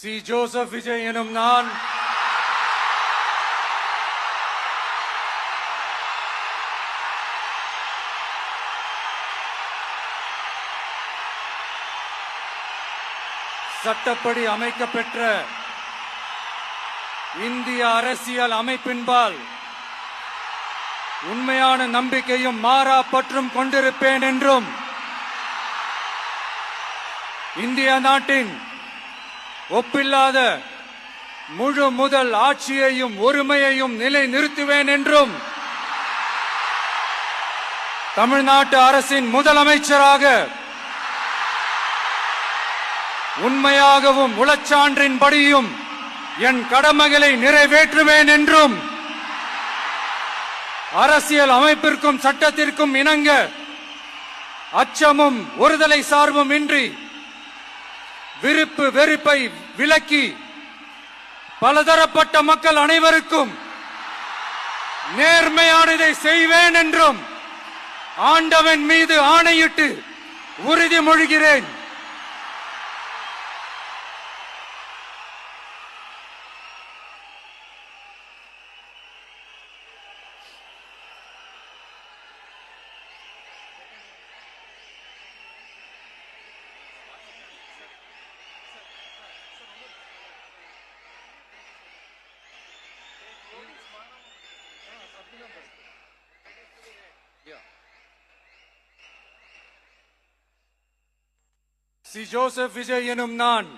C Joseph Vijay எனும் நான் சட்டப்படி அமைக்கப்பெற்ற இந்திய அரசியல் அமைப்பின்பால் உண்மையான நம்பிக்கையும் மாறா பற்றும் கொண்டிருப்பேன் என்றும் இந்திய நாட்டின் ஒப்பில்லாத முழு முதல் ஆட்சியையும் ஒருமையையும் நிலை நிறுத்துவேன் என்றும் தமிழ்நாட்டு அரசின் முதலமைச்சராக உண்மையாகவும் உளச்சான்றின்படியும் என் கடமைகளை நிறைவேற்றுவேன் என்றும் அரசியல் அமைப்பிற்கும் சட்டத்திற்கும் இணங்க அச்சமும் ஒருதலை சார்பும் இன்றி விருப்பு வெறுப்பை விலக்கி பலதரப்பட்ட மக்கள் அனைவருக்கும் நேர்மையானதை செய்வேன் என்றும் ஆண்டவன் மீது ஆணையிட்டு உறுதிமொழிகிறேன். சி ஜோசப் விஜய் எனும் நான்